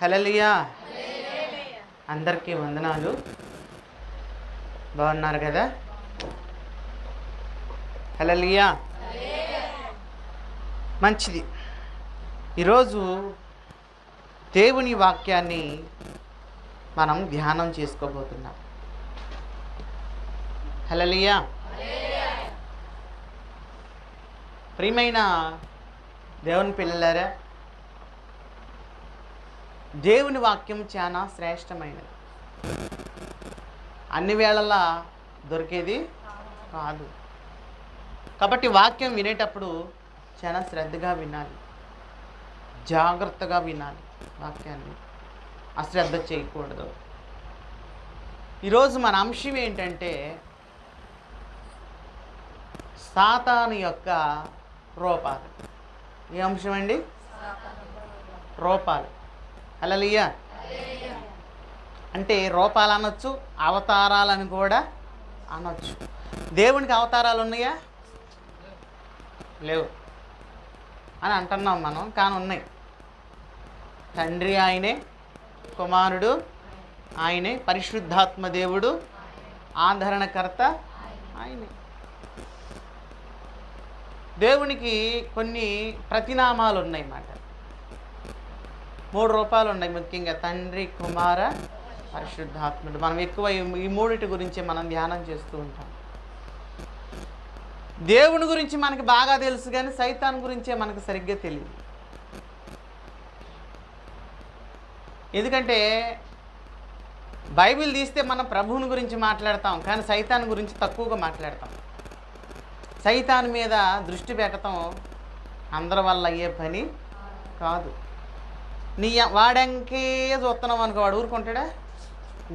హల్లెలూయా. అందరికీ వందనాలు. బాగున్నారు కదా? హల్లెలూయా. మంచిది. ఈరోజు దేవుని వాక్యాన్ని మనం ధ్యానం చేసుకోబోతున్నాం. హల్లెలూయా. ప్రియమైన దేవుని పిల్లలారా, దేవుని వాక్యం చాలా శ్రేష్టమైనది. అన్ని వేళలా దొరికేది కాదు. కాబట్టి వాక్యం వినేటప్పుడు చాలా శ్రద్ధగా వినాలి, జాగ్రత్తగా వినాలి. వాక్యాన్ని అశ్రద్ధ చేయకూడదు. ఈరోజు మన అంశం ఏంటంటే సాతాను యొక్క రూపాలు. ఏ అంశం అండి? రూపాలు. హల్లెలూయా. అంటే రూపాలు అనొచ్చు, అవతారాలని కూడా అనొచ్చు. దేవునికి అవతారాలు ఉన్నాయా? లేవు అని అంటున్నాం మనం, కానీ ఉన్నాయి. తండ్రి ఆయనే, కుమారుడు ఆయనే, పరిశుద్ధాత్మ దేవుడు ఆదరణకర్త ఆయనే. దేవునికి కొన్ని ప్రతినామాలు ఉన్నాయి అన్నమాట. 3 రూపాలు ఉన్నాయి ముఖ్యంగా: తండ్రి, కుమార, పరిశుద్ధాత్ముడు. మనం ఎక్కువ ఈ మూడిటి గురించి మనం ధ్యానం చేస్తూ ఉంటాం. దేవుని గురించి మనకి బాగా తెలుసు, కానీ సైతాన్ గురించే మనకు సరిగ్గా తెలియదు. ఎందుకంటే బైబిల్ తీస్తే మనం ప్రభువుని గురించి మాట్లాడతాం, కానీ సైతాన్ గురించి తక్కువగా మాట్లాడతాం. సైతాన్ మీద దృష్టి పెట్టడం అందరి వల్ల అయ్యే పని కాదు. నీ వాడంకే చూస్తున్నావు అనుకో, వాడు ఊరుకుంటాడా?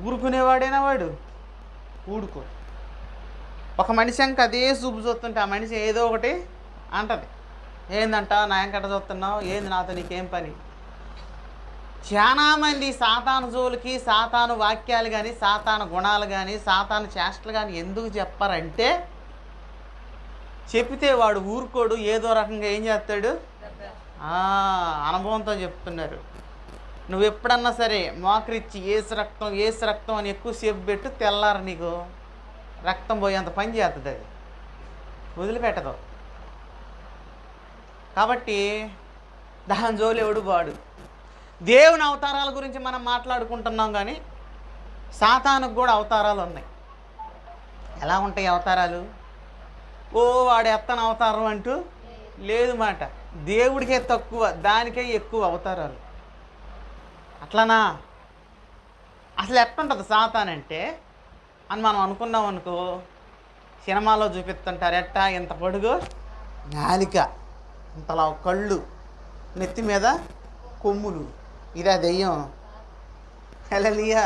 ఊరుకునేవాడేనా వాడు? ఊడుకో. ఒక మనిషి అంక అదే చూపు చూస్తుంటే ఆ మనిషి ఏదో ఒకటి అంటది. ఏందంట నా ఎంకట చూస్తున్నావు, ఏంది నాతో నీకేం పని? చాలామంది సాతాను జోలికి సాతాను వాక్యాలు కానీ, సాతాను గుణాలు కానీ, సాతాను చేష్టలు కానీ ఎందుకు చెప్పారంటే, చెప్తే వాడు ఊరుకోడు, ఏదో రకంగా ఏం చేస్తాడు? అనుభవంతో చెప్తున్నారు. నువ్వు ఎప్పుడన్నా సరే మోకరిచ్చి ఏసు రక్తం అని ఎక్కువసేపు పెట్టు, తెల్లారు నీకు రక్తం పోయేంత పని చేస్తుంది. అది వదిలిపెట్టదు. కాబట్టి దాని జోలు ఎవడు వాడు. దేవుని అవతారాల గురించి మనం మాట్లాడుకుంటున్నాం, కానీ సాతానుకు కూడా అవతారాలు ఉన్నాయి. ఎలా ఉంటాయి అవతారాలు? వాడు ఎత్తన అవతారం అంటూ లేదు మాట. దేవుడికే తక్కువ, దానికే ఎక్కువ అవతారాలు. అట్లనా? అసలు ఎట్లుంటుంది సాతానంటే అని మనం అనుకున్నాం అనుకో, సినిమాలో చూపిస్తుంటారు. ఎట్టా? ఇంత పొడుగు నాలిక, ఇంతలా కళ్ళు, నెత్తి మీద కొమ్ములు. ఇదా దెయ్యం? హల్లెలూయా.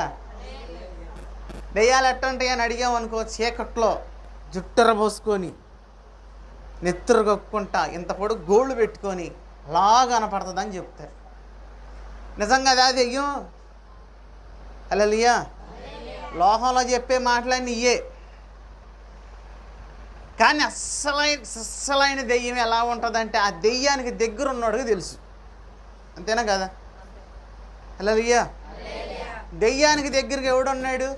దెయ్యాలు ఎట్టుంటాయి అని అడిగామనుకో, చీకట్లో జుట్టర పోసుకొని, నెత్తురు కొక్కుంటా, ఇంత పొడుగు గోళ్ళు పెట్టుకొని అలా కనపడుతుందని చెప్తారు. నిజంగా అదే దెయ్యం? హల్లెలూయా. లోకంలో చెప్పే మాటలన్నీ ఇయ్యే, కానీ అస్సలైన దెయ్యం ఎలా ఉంటుందంటే ఆ దెయ్యానికి దగ్గర ఉన్నోడికి తెలుసు. అంతేనా కదా? హల్లెలూయా. దెయ్యానికి దగ్గరగా ఎవడున్నాడు?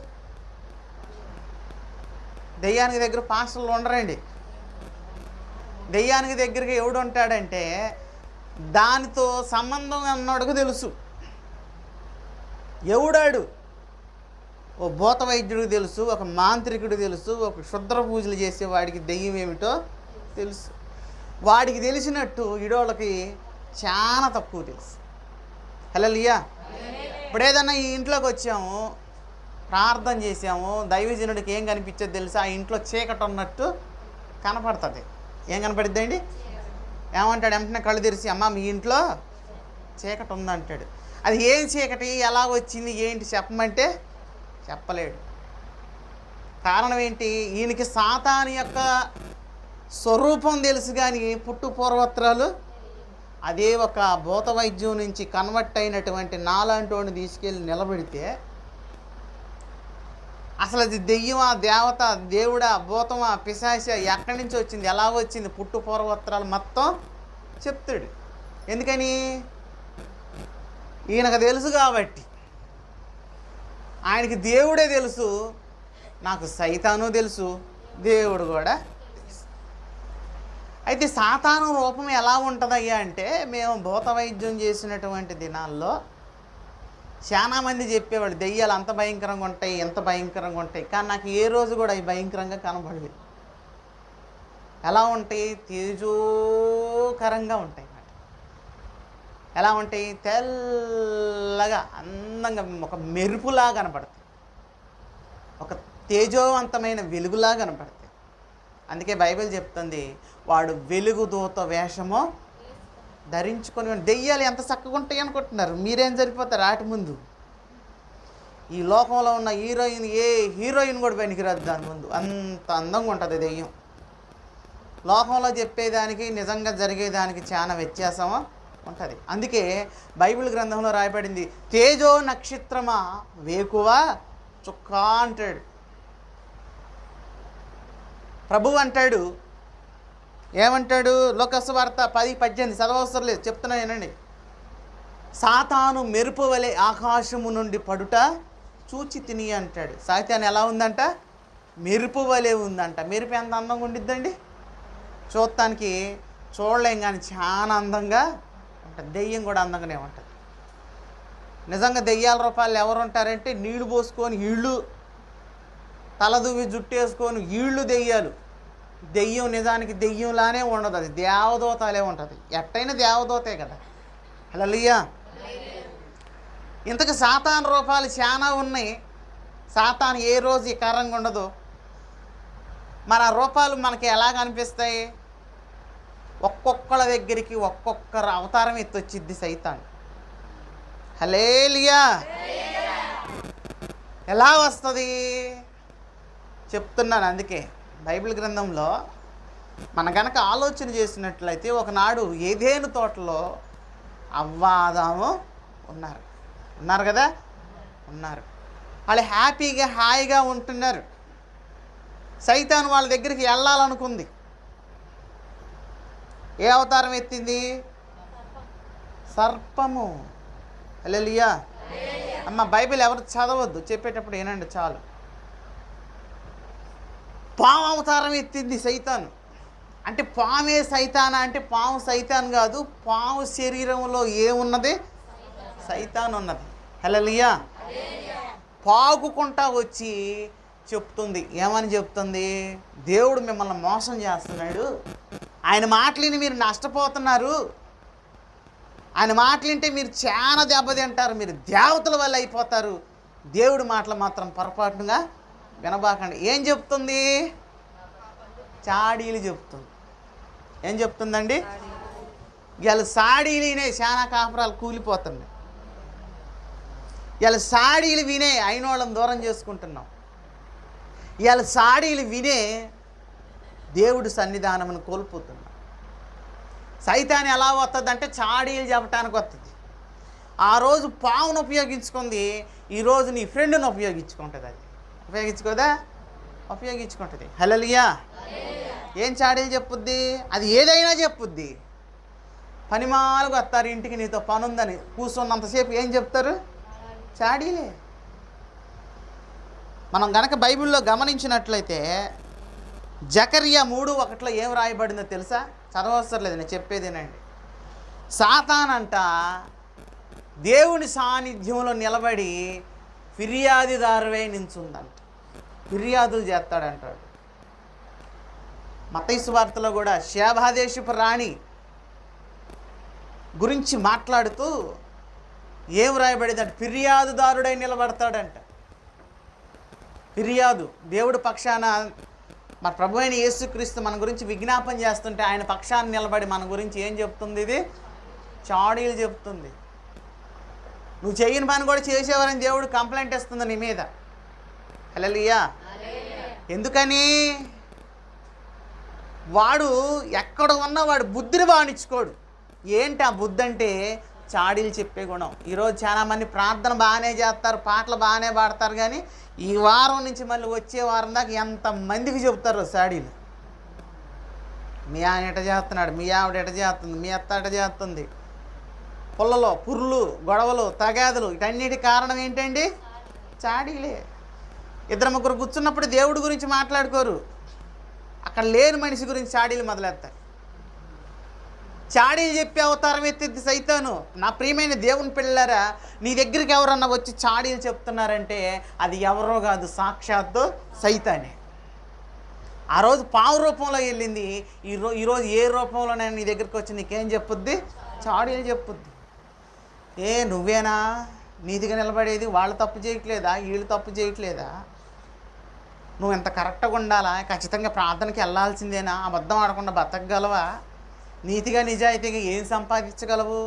దెయ్యానికి దగ్గర పాస్టర్లు ఉండరండి. దెయ్యానికి దగ్గరగా ఎవడు ఉంటాడంటే దానితో సంబంధం ఉన్నోడికి తెలుసు. ఎవడాడు? ఓ భూత వైద్యుడికి తెలుసు, ఒక మాంత్రికుడికి తెలుసు, ఒక క్షుద్ర పూజలు చేసేవాడికి దెయ్యం ఏమిటో తెలుసు. వాడికి తెలిసినట్టు ఇడోళ్ళకి చాలా తక్కువ తెలుసు. హల్లెలూయా. ఇప్పుడు ఏదన్నా ఈ ఇంట్లోకి వచ్చాము, ప్రార్థన చేసాము, దైవజనుడికి ఏం కనిపించేది తెలుసు? ఆ ఇంట్లో చీకటి ఉన్నట్టు కనపడుతుంది. ఏం కనపడిద్ది అండి? ఏమంటాడు? వెంటనే కళ్ళు తెరిచి, అమ్మ మీ ఇంట్లో చీకటి ఉందంటాడు. అది ఏం చీకటి, ఎలా వచ్చింది, ఏంటి చెప్పమంటే చెప్పలేడు. కారణం ఏంటి? ఈయనకి సాతాను యొక్క స్వరూపం తెలుసు, కానీ పుట్టు పూర్వత్రాలు అదే ఒక భూత వైద్యం నుంచి కన్వర్ట్ అయినటువంటి నాలాంటి వాడిని తీసుకెళ్ళి నిలబెడితే అసలు అది దెయ్యమా, దేవత, దేవుడా, భూతమా, పిశాచ, ఎక్కడి నుంచి వచ్చింది, ఎలా వచ్చింది, పుట్టు పూర్వోత్తరాలు మొత్తం చెప్తాడు. ఎందుకని? ఈయనకు తెలుసు కాబట్టి, ఆయనకి దేవుడే తెలుసు, నాకు సైతాను తెలుసు, దేవుడు కూడా తెలుసు. అయితే సాతాను రూపం ఎలా ఉంటుందయ్యా అంటే, మేము భూత వైద్యం చేసినటువంటి దినాల్లో చాలామంది చెప్పేవాళ్ళు దెయ్యాలు అంత భయంకరంగా ఉంటాయి, ఎంత భయంకరంగా ఉంటాయి. కానీ నాకు ఏ రోజు కూడా అవి భయంకరంగా కనబడలేదు. ఎలా ఉంటాయి? తేజోకరంగా ఉంటాయి. ఎలా ఉంటాయి? తెల్లగా అందంగా ఒక మెరుపులా కనపడతాయి, ఒక తేజోవంతమైన వెలుగులా కనపడతాయి. అందుకే బైబిల్ చెప్తుంది, వాడు వెలుగు దూత వేషమో ధరించుకొని. దెయ్యాలు ఎంత చక్కగా ఉంటాయి అనుకుంటున్నారు? మీరేం సరిపోతారు ఆటి ముందు? ఈ లోకంలో ఉన్న హీరోయిన్, ఏ హీరోయిన్ కూడా పనికిరాదు దాని ముందు, అంత అందంగా ఉంటుంది దెయ్యం. లోకంలో చెప్పేదానికి నిజంగా జరిగేదానికి చాలా వ్యత్యాసం ఉంటుంది. అందుకే బైబిల్ గ్రంథంలో రాయబడింది, తేజో నక్షత్రమా వేకువ చుక్క అంటాడు. ప్రభు అంటాడు, ఏమంటాడు? లోకసువార్త 10:18 చదవవసరం లేదు, చెప్తున్నా వినండి. సాతాను మెరుపు వలె ఆకాశము నుండి పడుట చూచి తిని అంటాడు. సాతాను ఎలా ఉందంట? మెరుపు వలె ఉందంట. మెరుపు ఎంత అందంగా ఉండిద్దండి? చూడటానికి చూడలేం కానీ చాలా అందంగా ఉంటుంది. దెయ్యం కూడా అందంగానే ఉంటుంది. నిజంగా దెయ్యాల రూపాయలు ఎవరు ఉంటారంటే, నీళ్లు పోసుకొని ఇళ్ళు, తలదువ్వి జుట్టు వేసుకొని ఈళ్ళు దెయ్యాలు. దెయ్యం నిజానికి దెయ్యంలానే ఉండదు, అది దేవదూతలే ఉంటుంది. ఎట్టయినా దేవదూతే కదా. హల్లెలూయా. ఇంతకు సాతాను రూపాలు చాలా ఉన్నాయి. సాతాను ఏ రోజు ఈ కారంగా ఉండదు. మరి ఆ రూపాలు మనకి ఎలా కనిపిస్తాయి? ఒక్కొక్కళ్ళ దగ్గరికి ఒక్కొక్కరు అవతారం ఎత్తొచ్చిద్ది సైతాన్. హల్లెలూయా. ఎలా వస్తుంది చెప్తున్నాను. అందుకే బైబిల్ గ్రంథంలో మన గనక ఆలోచన చేసినట్లయితే, ఒకనాడు ఏదేను తోటలో అవ్వ ఆదాము ఉన్నారు కదా, ఉన్నారు. వాళ్ళు హ్యాపీగా హాయిగా ఉంటున్నారు. సైతాను వాళ్ళ దగ్గరికి వెళ్ళాలనుకుంది. ఏ అవతారం ఎత్తింది? సర్పము. హల్లెలూయా. అమ్మ బైబిల్ ఎవరు చదవద్దు, చెప్పేటప్పుడు ఏనండి చాలు. పాము అవతారం ఎత్తింది సైతాను. అంటే పామే సైతానా అంటే, పాము సైతాన్ కాదు, పాము శరీరంలో ఏమున్నది? సైతాన్ ఉన్నది. హల్లెలూయా. పాకుకుంటా వచ్చి చెప్తుంది. ఏమని చెప్తుంది? దేవుడు మిమ్మల్ని మోసం చేస్తున్నాడు, ఆయన మాటలిని మీరు నష్టపోతున్నారు, ఆయన మాటలింటే మీరు చాలా దెబ్బతింటారు, మీరు దేవతల వల్ల అయిపోతారు, దేవుడి మాటలు మాత్రం పొరపాటుగా వినబాకండి. ఏం చెప్తుంది? చాడీలు చెప్తుంది. ఏం చెప్తుందండి? ఇవాళ సాడీలు చాలా కాపురాలు కూలిపోతున్నాయి. ఇవాళ సాడీలు వినే అయినోళ్ళని దూరం చేసుకుంటున్నాం. ఇవాళ సాడీలు వినే దేవుడి సన్నిధానమును కోల్పోతున్నాం. సైతాన్ ఎలా వస్తుంది అంటే, చాడీలు చెప్పడానికి వస్తుంది. ఆ రోజు పావును ఉపయోగించుకుంది, ఈరోజు నీ ఫ్రెండ్ని ఉపయోగించుకుంటుంది. అది ఉపయోగించుకోదా? ఉపయోగించుకుంటుంది. హల్లెలూయా. ఏం చాడీలు చెప్పుద్ది? అది ఏదైనా చెప్పుద్ది. పనిమాలకు వస్తారు ఇంటికి, నీతో పని ఉందని కూర్చున్నంతసేపు ఏం చెప్తారు? చాడీలే. మనం గనక బైబిల్లో గమనించినట్లయితే, జకర్యా 3:1 ఏం రాయబడిందో తెలుసా? చదవవసరం లేదు, నేను చెప్పేదేనండి. సాతానంట దేవుని సాన్నిధ్యంలో నిలబడి ఫిర్యాదుదారువై నించుందంట. ఫిర్యాదులు చేస్తాడంటాడు. మత్తయి సువార్తలో కూడా షేబాదేశపు రాణి గురించి మాట్లాడుతూ ఏం రాయబడిందంటే, ఫిర్యాదుదారుడై నిలబడతాడంట. ఫిర్యాదు దేవుడు పక్షాన, మన ప్రభు అయిన యేసుక్రీస్తు మన గురించి విజ్ఞాపన చేస్తుంటే ఆయన పక్షాన్ని నిలబడి మన గురించి ఏం చెప్తుంది? ఇది చాడీలు చెప్తుంది. నువ్వు చేయని పని కూడా చేసేవారని దేవుడు కంప్లైంట్ ఇస్తుంది నీ మీద. హల్లెలూయా. ఎందుకని? వాడు ఎక్కడ ఉన్నా వాడు బుద్ధిని బానించుకోడు. ఏంటి ఆ బుద్ధి అంటే? చాడీలు చెప్పే గుణం. ఈరోజు చాలామంది ప్రార్థన బాగానే చేస్తారు, పాటలు బాగానే పాడతారు, కానీ ఈ వారం నుంచి మళ్ళీ వచ్చే వారం దాకా ఎంతమందికి చెప్తారు చాడీలు. మీ ఆయన ఎట చేస్తున్నాడు, మీ ఆవిడ ఎట చేస్తుంది, మీ అత్త ఎట చేస్తుంది, పుల్లలో పుర్రులు, గొడవలు, తగాదులు, వీటన్నిటి కారణం ఏంటండి? చాడీలే. ఇద్దరు ముగ్గురు కూర్చున్నప్పుడు దేవుడి గురించి మాట్లాడుకోరు, అక్కడ లేని మనిషి గురించి చాడీలు మొదలెత్తారు. చాడీలు చెప్పి అవతారం ఎత్తిద్ది సైతాను. నా ప్రియమైన దేవుని పిల్లలారా, నీ దగ్గరికి ఎవరన్నా వచ్చి చాడీలు చెప్తున్నారంటే అది ఎవరో కాదు, సాక్షాత్తు సైతానే. ఆ రోజు పావు రూపంలో వెళ్ళింది, ఈరోజు ఏ రూపంలోనైనా నీ దగ్గరికి వచ్చి నీకేం చెప్పుద్ది? చాడీలు చెప్పుద్ది. నువ్వేనా నీతిగా నిలబడేది? వాళ్ళు తప్పు చేయట్లేదా? వీళ్ళు తప్పు చేయట్లేదా? నువ్వు ఎంత కరెక్ట్గా ఉండాలా? ఖచ్చితంగా ప్రార్థనకి వెళ్ళాల్సిందేనా? అబద్ధం ఆడకుండా బతకగలవా? నీతిగా నిజాయితీగా ఏం సంపాదించగలవు?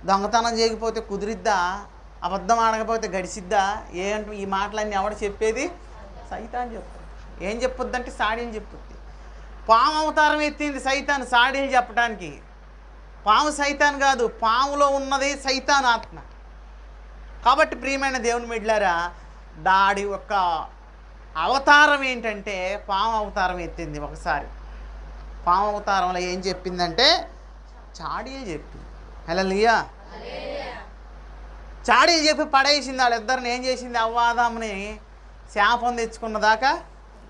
దొంగతనం చేయకపోతే కుదిరిద్దా? అబద్ధం ఆడకపోతే గడిచిద్దా? ఈ మాటలన్నీ ఎవడు చెప్పేది? సైతాన్ చెప్తాడు. ఏం చెప్పుద్దంటే సాడీలు చెప్పుద్ది. పాము అవతారం ఎత్తింది సైతాన్ సాడీలు చెప్పడానికి. పాము సైతాన్ కాదు, పాములో ఉన్నది సైతాన్ ఆత్మ. కాబట్టి ప్రియమైన దేవుని బిడ్డలారా, దాడి యొక్క అవతారం ఏంటంటే పాము అవతారం ఎత్తింది. ఒకసారి పాము అవతారంలో ఏం చెప్పిందంటే చాడీలు చెప్పింది. హల్లెలూయా. చాడీలు చెప్పి పడేసింది. వాళ్ళిద్దరిని ఏం చేసింది? అవ్వాదాముని శాపం తెచ్చుకున్న దాకా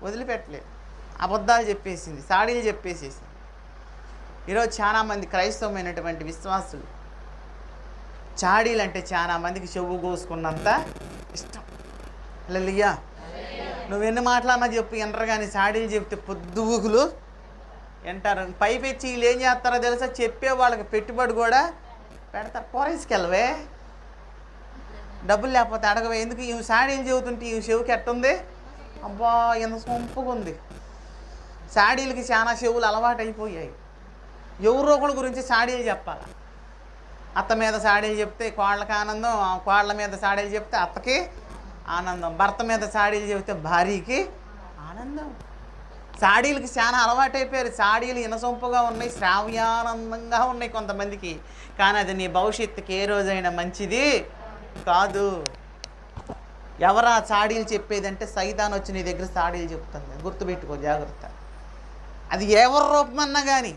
వదిలిపెట్టలేదు. అబద్ధాలు చెప్పేసింది, చాడీలు చెప్పేసేసింది. ఈరోజు చాలామంది క్రైస్తవమైనటువంటి విశ్వాసులు చాడీలు అంటే చాలామందికి చెవు కోసుకున్నంత ఇష్టం. హల్లెలూయా. నువ్వెన్ని మాటలన్నా చెప్పు, వినరు. కానీ చాడీలు చెప్తే పొద్దుగులు వింటారు. పైపెచ్చి వీళ్ళు ఏం చేస్తారో తెలుసా? చెప్పే వాళ్ళకి పెట్టుబడి కూడా పెడతారు. పోరేసుకెళ్ళవే, డబ్బులు లేకపోతే అడగవే. ఎందుకు? ఇవి చాడీలు చెబుతుంటే ఈ చెవుకి ఎట్టుంది? అబ్బా ఎంత సొంపుగా ఉంది. చాడీలకి చాలా చెవులు అలవాటు అయిపోయాయి. ఎవరో ఒకళ్ళ గురించి చాడీలు చెప్పాలి. అత్త మీద చాడీలు చెప్తే కోళ్ళకి ఆనందం, కోళ్ళ మీద చాడీలు చెప్తే అత్తకి ఆనందం, భర్త మీద చాడీలు చెబితే భార్యకి ఆనందం. చాడీలకి చాలా అలవాటు అయిపోయారు. చాడీలు ఇనసొంపుగా ఉన్నాయి, శ్రావ్యానందంగా ఉన్నాయి కొంతమందికి. కానీ అది నీ భవిష్యత్తుకి ఏ రోజైనా మంచిది కాదు. ఎవరా చాడీలు చెప్పేదంటే సైతాన్ వచ్చి నీ దగ్గర చాడీలు చెప్తుంది. గుర్తుపెట్టుకో, జాగ్రత్త. అది ఎవరి రూపమన్నా కానీ.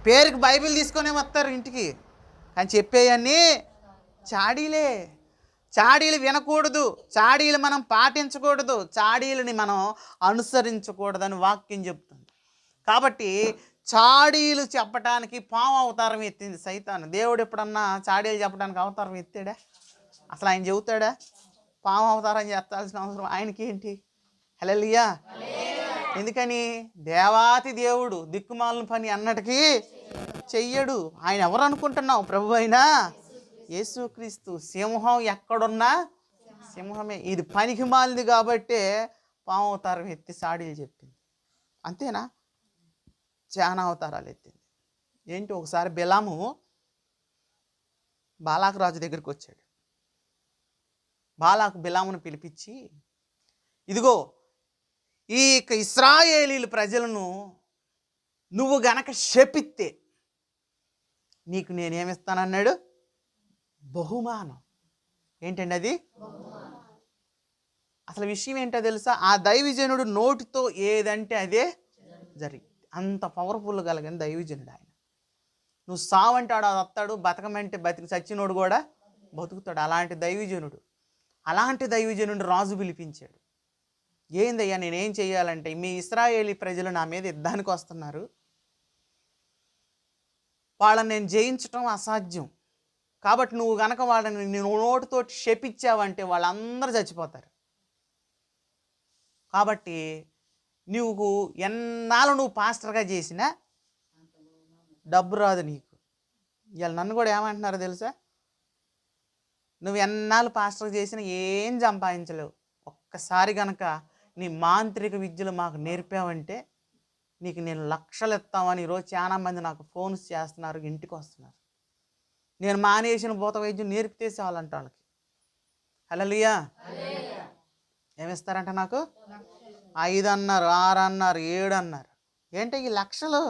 పేరుకి బైబిల్ తీసుకొని వస్తారు ఇంటికి, కానీ చెప్పేయన్నీ చాడీలే. చాడీలు వినకూడదు, చాడీలు మనం పాటించకూడదు, చాడీలని మనం అనుసరించకూడదని వాక్యం చెప్తుంది. కాబట్టి చాడీలు చెప్పడానికి పాము అవతారం ఎత్తింది సైతాను. దేవుడు ఎప్పుడన్నా చాడీలు చెప్పడానికి అవతారం ఎత్తాడా? అసలు ఆయన చెబుతాడా? పాము అవతారం చేస్తాల్సిన అవసరం ఆయనకి ఏంటి? హల్లెలూయా. ఎందుకని? దేవాతి దేవుడు దిక్కుమాలిన పని అన్నటికీ చెయ్యడు. ఆయన ఎవరు అనుకుంటున్నావు? ప్రభు అయినా యేసుక్రీస్తు. సింహం ఎక్కడున్నా సింహమే. ఇది పనికి మాలింది కాబట్టే పాము అవతారం ఎత్తి చాడీలు చెప్పింది. అంతేనా? చాలా అవతారాలు ఎత్తింది. ఏంటి? ఒకసారి బిలాము బాలాకు రాజు దగ్గరికి వచ్చాడు. బాలాకు బిలామును పిలిపించి, ఇదిగో ఈ ఇశ్రాయేలీల ప్రజలను నువ్వు గనక శపిస్తే నీకు నేనేమిస్తానన్నాడు? బహుమానం. ఏంటండి అది? అసలు విషయం ఏంటో తెలుసా? ఆ దైవజనుడు నోటితో ఏదంటే అదే జరిగింది. అంత పవర్ఫుల్ కలిగిన దైవజనుడు ఆయన. నువ్వు సావంటాడు అది వస్తాడు, బతకమంటే బతికి చచ్చినోడు కూడా బతుకుతాడు. అలాంటి దైవజనుడు. అలాంటి దైవజనుడు రాజు పిలిపించాడు. ఏందయ్యా నేనేం చెయ్యాలంటే, మీ ఇశ్రాయేలీ ప్రజలు నా మీద యుద్ధానికి వస్తున్నారు, వాళ్ళని నేను జయించటం అసాధ్యం. కాబట్టి నువ్వు గనక వాళ్ళని నువ్వు నోటితో శపించావంటే వాళ్ళందరూ చచ్చిపోతారు. కాబట్టి నువ్వు ఎన్నాళ్ళు నువ్వు పాస్టర్గా చేసినా డబ్బు రాదు నీకు. ఇవాళ నన్ను కూడా ఏమంటున్నారో తెలుసా? నువ్వు ఎన్నాళ్ళు పాస్టర్ చేసినా ఏం సంపాదించలేవు. ఒక్కసారి కనుక నీ మాంత్రిక విద్యలు మాకు నేర్పావంటే నీకు నేను లక్షలు ఇస్తామని ఈరోజు చాలామంది నాకు ఫోన్స్ చేస్తున్నారు, ఇంటికి వస్తున్నారు. నేను మానేసిన భూత వైద్యం నేర్పితే చాలంట వాళ్ళకి. హల్లెలూయా. ఏమిస్తారంట నాకు? 5 అన్నారు, 6 అన్నారు, 7 అన్నారు. ఏంటి ఈ లక్షలు?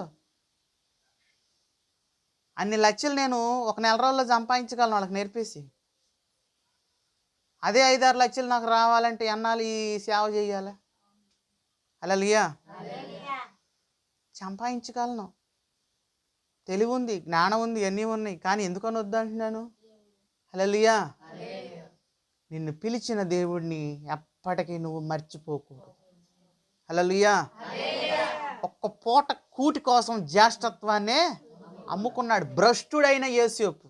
అన్ని లక్షలు నేను ఒక నెల రోజుల్లో సంపాదించగలను వాళ్ళకి నేర్పేసి. అదే 5-6 లక్షలు నాకు రావాలంటే ఎన్నాళ్ళు ఈ సేవ చేయాలి? హల్లెలూయా. సంపాదించగలను. తెలివి ఉంది, జ్ఞానం ఉంది, అన్నీ ఉన్నాయి. కానీ ఎందుకని వద్దంటున్నాను? హల్లెలూయా. నిన్ను పిలిచిన దేవుడిని ఎప్పటికీ నువ్వు మర్చిపోకూడదు. హల్లెలూయా. ఒక్క పూట కూటి కోసం జ్యేష్ఠత్వాన్నే అమ్ముకున్నాడు భ్రష్టుడైన యోసేపు.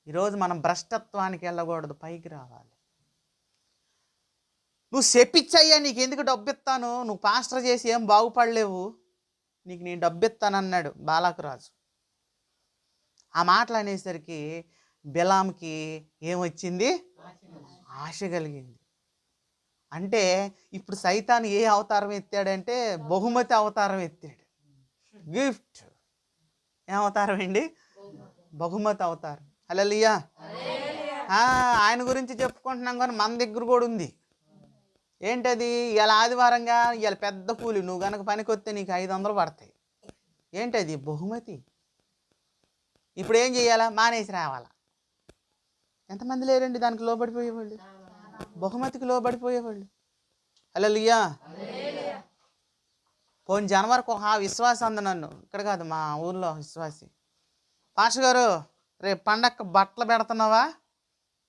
ఈరోజు మనం భ్రష్టత్వానికి వెళ్ళకూడదు, పైకి రావాలి. నువ్వు చెప్పించయ్యా, నీకు ఎందుకు డబ్బు ఇస్తాను, నువ్వు పాస్టర్ చేసి ఏం బాగుపడలేవు, నీకు నేను డబ్బు ఇస్తానన్నాడు బాలాకు రాజు. ఆ మాటలు అనేసరికి బిలాంకి ఏమొచ్చింది? ఆశ కలిగింది. అంటే ఇప్పుడు సైతాన్ ఏ అవతారం ఎత్తాడంటే బహుమతి అవతారం ఎత్తాడు. గిఫ్ట్ ఏ అవతారం అండి? బహుమతి అవతారం. హల్లెలూయా. ఆయన గురించి చెప్పుకుంటున్నాం కానీ మన దగ్గర కూడా ఉంది. ఏంటది? ఇలా ఆదివారంగా ఇలా పెద్ద కూలి, నువ్వు కనుక పనికి వస్తే నీకు 500 పడతాయి. ఏంటది? బహుమతి. ఇప్పుడు ఏం చేయాలా? మానేసి రావాలా? ఎంతమంది లేరండి దానికి లోబడిపోయేవాళ్ళు, బహుమతికి లోబడిపోయేవాళ్ళు. హల్లెలూయా. పోయిన జనవరికి ఒక విశ్వాసం అంది నన్ను, ఇక్కడ కాదు మా ఊర్లో విశ్వాసి, పాస్టర్ గారు రేపు పండగ బట్టలు పెడుతున్నావా?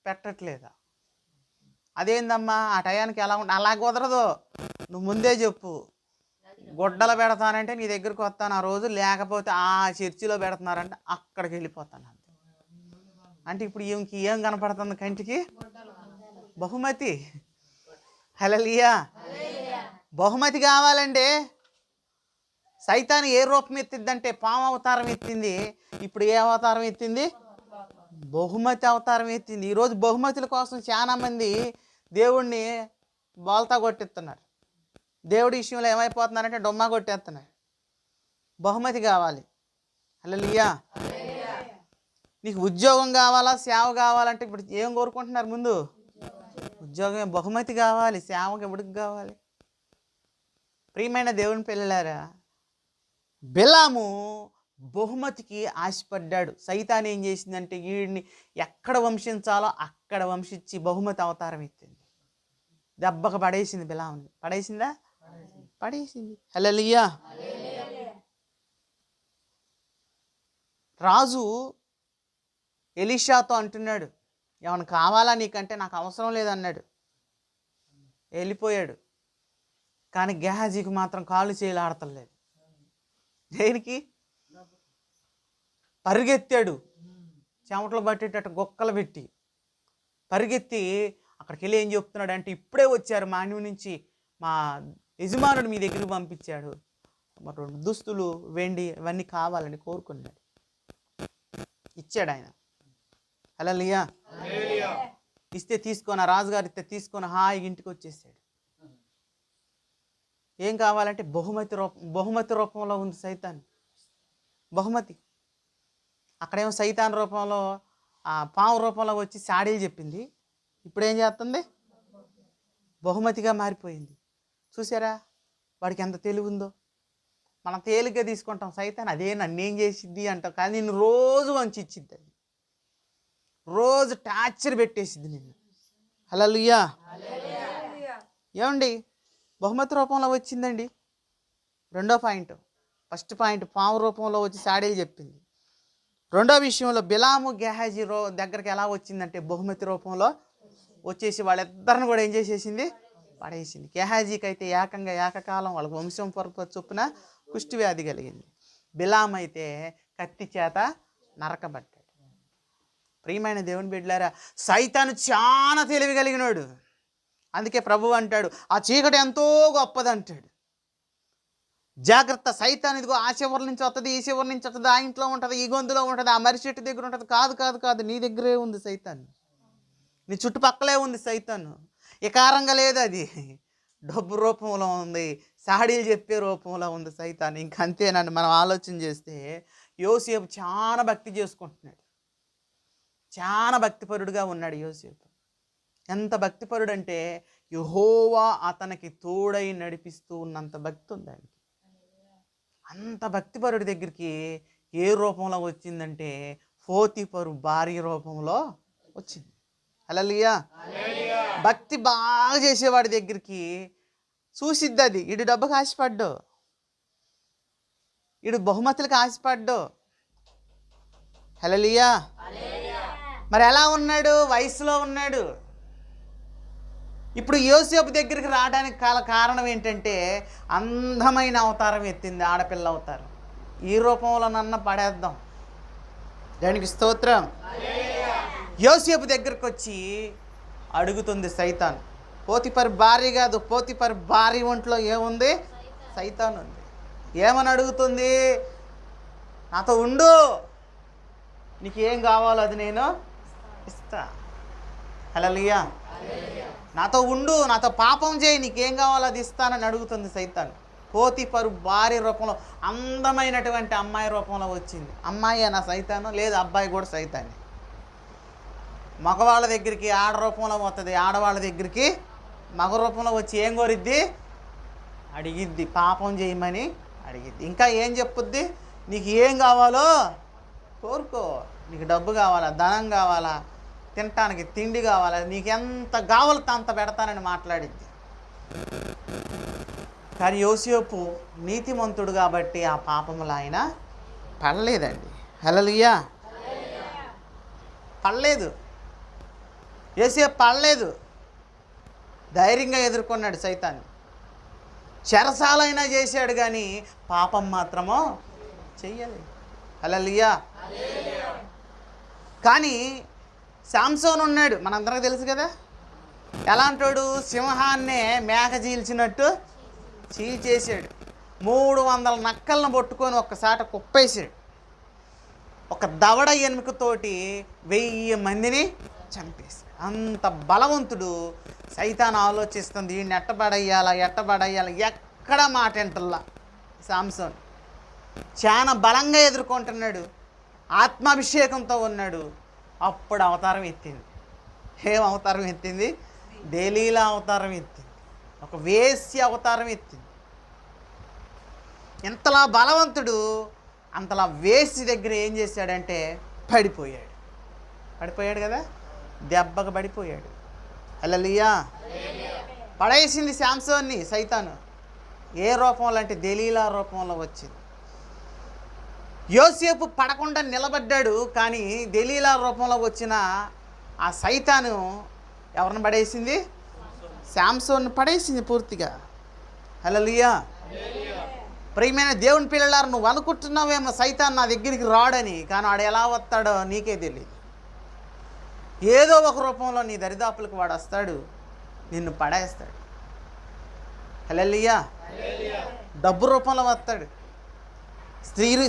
పెట్టట్లేదా? అదేందమ్మా ఆ టయానికి ఎలా ఉంటే? అలా కుదరదు, నువ్వు ముందే చెప్పు. గుడ్డలు పెడతానంటే నీ దగ్గరికి వస్తాను ఆ రోజు, లేకపోతే ఆ చర్చిలో పెడుతున్నారంటే అక్కడికి వెళ్ళిపోతాను అంతే. అంటే ఇప్పుడు ఏం కనపడుతుంది కంటికి? బహుమతి. హల్లెలూయా. బహుమతి కావాలండి. సైతాను ఏ రూపం ఎత్తిద్దంటే పాము అవతారం ఎత్తింది. ఇప్పుడు ఏ అవతారం ఎత్తింది? బహుమతి అవతారం ఎత్తింది. ఈరోజు బహుమతుల కోసం చాలామంది దేవుణ్ణి బోల్తా కొట్టిస్తున్నారు. దేవుడి విషయంలో ఏమైపోతున్నారంటే డొమ్మా కొట్టేస్తున్నారు. బహుమతి కావాలి. హల్లెలూయా. నీకు ఉద్యోగం కావాలా, సేవ కావాలంటే ఇప్పుడు ఏం కోరుకుంటున్నారు? ముందు ఉద్యోగం. బహుమతి కావాలి. సేవకి ఎప్పటికి కావాలి? ప్రియమైన దేవుని పిల్లలారా, బిలాము బహుమతికి ఆశపడ్డాడు. సైతాన్ ఏం చేసిందంటే వీడిని ఎక్కడ వంశించాలో అక్కడ వంశించి బహుమతి అవతారం ఎత్తింది. దెబ్బకు పడేసింది బిలాముని. పడేసిందా? పడేసింది. హల్లెలూయా. రాజు ఎలీషాతో అంటున్నాడు, ఏమైనా కావాలా నీకంటే? నాకు అవసరం లేదన్నాడు, వెళ్ళిపోయాడు. కానీ గెహాజీకి మాత్రం కాళ్ళు చేతులు ఆడతలేదు. దేనికి? పరిగెత్తాడు, చెమటలు పట్టేటట్టు గొక్కలు పెట్టి పరిగెత్తి అక్కడికి వెళ్ళి ఏం చెప్తున్నాడు అంటే, ఇప్పుడే వచ్చారు మాన్యం నుంచి, మా యజమానుడు మీ దగ్గరికి పంపించాడు, మరి 2 దుస్తులు వెండి ఇవన్నీ కావాలని కోరుకున్నాడు. ఇచ్చాడు ఆయన. హల్లెలూయా. ఇస్తే తీసుకొని, రాజుగారు ఇస్తే తీసుకొని హాయిగా ఇంటికి వచ్చేసాడు. ఏం కావాలంటే బహుమతి రూపంలో ఉంది సైతాన్. బహుమతి అక్కడేమో సైతాన్ రూపంలో పాము రూపంలో వచ్చి సాడీలు చెప్పింది. ఇప్పుడు ఏం చేస్తుంది? బహుమతిగా మారిపోయింది. చూసారా వాడికి ఎంత తెలివి ఉందో? మనం తేలిగ్గా తీసుకుంటాం. సైతాన్ అదే నన్నేం చేసిద్ది అంటాం, కానీ నిన్ను రోజు వంచి ఇచ్చిద్ది, అది రోజు టార్చర్ పెట్టేసిద్ది నిన్ను. హల్లెలూయా. ఏమండి? బహుమతి రూపంలో వచ్చిందండి. రెండో పాయింట్. ఫస్ట్ పాయింట్ పాము రూపంలో వచ్చి సాడీలు చెప్పింది. రెండో విషయంలో బిలాము గెహాజీ దగ్గరికి ఎలా వచ్చిందంటే బహుమతి రూపంలో వచ్చేసి వాళ్ళిద్దరిని కూడా ఏం చేసేసింది? పడేసింది. గెహాజీకి అయితే ఏకకాలం వాళ్ళ వంశం పొరపాటు చొప్పున కుష్టి వ్యాధి కలిగింది. బిలాం అయితే కత్తి చేత నరకబడ్డాడు. ప్రియమైన దేవుని బిడ్డలారా, సైతాను చాలా తెలివి కలిగినాడు. అందుకే ప్రభువు అంటాడు, ఆ చీకటి ఎంతో గొప్పదంటాడు. జాగ్రత్త, సైతాన్ ఇదిగో ఆ చివరి నుంచి వస్తుంది, ఈ చివరి నుంచి వస్తుంది, ఆ ఇంట్లో ఉంటుంది, ఈ గొంతులో ఉంటుంది, ఆ మర్రి చెట్టు దగ్గర ఉంటుంది. కాదు, నీ దగ్గరే ఉంది సైతాన్, నీ చుట్టుపక్కలే ఉంది సైతాన్. ఎకారంగా లేదు, అది డబ్బు రూపంలో ఉంది, సాడీలు చెప్పే రూపంలో ఉంది సైతాన్. ఇంకంతేనండి. మనం ఆలోచన చేస్తే యోసేపు చాలా భక్తి చేసుకుంటున్నాడు, చాలా భక్తిపరుడుగా ఉన్నాడు యోసేపు. ఎంత భక్తిపరుడు అంటే యెహోవా అతనికి తోడై నడిపిస్తూ ఉన్నంత భక్తి ఉంది ఆయనకి. అంత భక్తిపరుడి దగ్గరికి ఏ రూపంలో వచ్చిందంటే పోతీఫరు భార్య రూపంలో వచ్చింది. హల్లెలూయా. భక్తి బాగా చేసేవాడి దగ్గరికి చూసిద్ది అది. ఇటు డబ్బుకి ఆశపడ్డు, వీడు బహుమతులకు ఆశపడ్డు. హల్లెలూయా. మరి ఎలా ఉన్నాడు? వయసులో ఉన్నాడు. ఇప్పుడు యోసేపు దగ్గరికి రావడానికి కారణం ఏంటంటే అందమైన అవతారం ఎత్తింది, ఆడపిల్ల అవతారం. ఈ రూపంలో నన్న పడేద్దాం. దానికి స్తోత్రం. యోసేపు దగ్గరికి వచ్చి అడుగుతుంది సైతాన్. పోతిఫర్ భార్య కాదు, పోతిఫర్ భార్య ఒంట్లో ఏముంది? సైతాన్ ఉంది. ఏమని అడుగుతుంది? నాతో ఉండు, నీకు ఏం కావాలో అది నేను ఇస్తా. హల్లెలూయా. నాతో ఉండు, నాతో పాపం చేయి, నీకేం కావాలో అది ఇస్తానని అడుగుతుంది సైతాన్. పోతిఫరు భార్య రూపంలో, అందమైనటువంటి అమ్మాయి రూపంలో వచ్చింది. అమ్మాయి నా సైతాను? లేదు, అబ్బాయి కూడా సైతాన్ని. మగవాళ్ళ దగ్గరికి ఆడ రూపంలో వస్తుంది, ఆడవాళ్ళ దగ్గరికి మగ రూపంలో వచ్చి ఏం కోరిద్ది? అడిగిద్ది, పాపం చేయమని అడిగిద్ది. ఇంకా ఏం చెప్పుద్ది? నీకు ఏం కావాలో కోరుకో. నీకు డబ్బు కావాలా, ధనం కావాలా, తినటానికి తిండి కావాలా, నీకు ఎంత కావాలో అంత పెడతానని మాట్లాడిద్ది. కానీ యోసేపు నీతిమంతుడు కాబట్టి ఆ పాపములు ఆయన పడలేదండి. హల్లెలూయా. పడలేదు. యోసేపు పడలేదు. ధైర్యంగా ఎదుర్కొన్నాడు సైతాన్ని. చెరసాలైనా చేశాడు కానీ పాపం మాత్రమో చెయ్యలేదు. హల్లెలూయా. కానీ శాంసోన్ ఉన్నాడు, మనందరికీ తెలుసు కదా. ఎలాంటోడు? సింహాన్నే మేక చీల్చినట్టు చీల్చేసాడు. 300 నక్కలను పట్టుకొని ఒక్కసాట కుప్పేసాడు. ఒక దవడ ఎముకతోటి 1000 మందిని చంపేశాడు. అంత బలవంతుడు. సైతాన్ ఆలోచిస్తుంది, వీడిని ఎట్టబడయ్యాలా, ఎక్కడ మాట వింటల్లా. శాంసోన్ చాలా బలంగా ఎదుర్కొంటున్నాడు, ఆత్మాభిషేకంతో ఉన్నాడు. అప్పుడు అవతారం ఎత్తింది. ఏం అవతారం ఎత్తింది? దెలీలా అవతారం ఎత్తింది. ఒక వేశ్య అవతారం ఎత్తింది. ఎంతలా బలవంతుడు అంతలా వేశ్య దగ్గర ఏం చేశాడంటే పడిపోయాడు కదా, దెబ్బకు పడిపోయాడు. హల్లెలూయా. పడేసింది శాంసోన్ని సైతాను. ఏ రూపంలో అంటే దెలీలా రూపంలో వచ్చింది. యోసేపు పడకుండా నిలబడ్డాడు, కానీ దెలీలా రూపంలో వచ్చిన ఆ సైతాను ఎవరిని పడేసింది? శాంసోన్ని పడేసింది పూర్తిగా. హల్లెలూయా. ప్రియమైన దేవుని పిల్లలారా, నువ్వు అనుకుంటున్నావేమో సైతాన్ నా దగ్గరికి రాడని, కానీ వాడు ఎలా వస్తాడో నీకే తెలియదు. ఏదో ఒక రూపంలో నీ దరిదాపులకు వాడు వస్తాడు, నిన్ను పడేస్తాడు. హల్లెలూయా. డబ్బు రూపంలో వస్తాడు,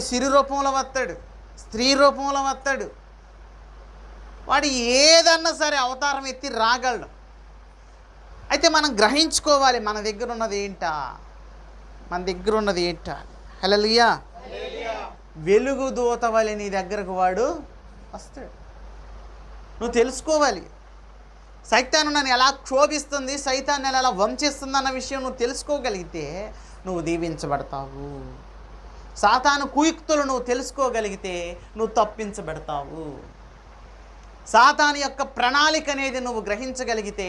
సిరి రూపంలో వస్తాడు, స్త్రీ రూపంలో వస్తాడు. వాడు ఏదన్నా సరే అవతారం ఎత్తి రాగలడు. అయితే మనం గ్రహించుకోవాలి మన దగ్గర ఉన్నది ఏంటా. హల్లెలూయా. వెలుగు దూత వలె నీ దగ్గరకు వాడు వస్తాడు. నువ్వు తెలుసుకోవాలి. సైతాను నన్ను ఎలా క్షోభిస్తుంది, సైతాన్ని ఎలా వంచిస్తుంది అన్న విషయం నువ్వు తెలుసుకోగలిగితే నువ్వు దీవించబడతావు. సాతాను కుయుక్తులు నువ్వు తెలుసుకోగలిగితే నువ్వు తప్పించబడతావు. సాతాను యొక్క ప్రణాళిక అనేది నువ్వు గ్రహించగలిగితే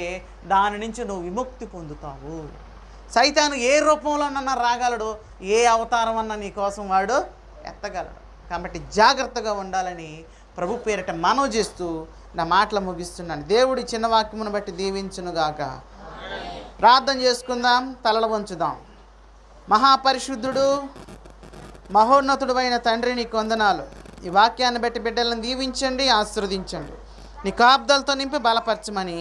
దాని నుంచి నువ్వు విముక్తి పొందుతావు. సైతాను ఏ రూపంలోనన్నా రాగలడు, ఏ అవతారం అన్నా నీ కోసం వాడు ఎత్తగలడు. కాబట్టి జాగ్రత్తగా ఉండాలని ప్రభు పేరిట మనవి చేస్తూ నా మాటలు ముగిస్తున్నాను. దేవుడి చిన్న వాక్యమును బట్టి దీవించునుగాక. ప్రార్థన చేసుకుందాం, తలలు వంచుదాం. మహాపరిశుద్ధుడు, మహోన్నతుడు అయిన తండ్రి, నీకు వందనాలు. ఈ వాక్యాన్ని బట్టి బిడ్డలను దీవించండి, ఆశీర్వదించండి. నీ కాపుదలతో నింపి బలపరచమని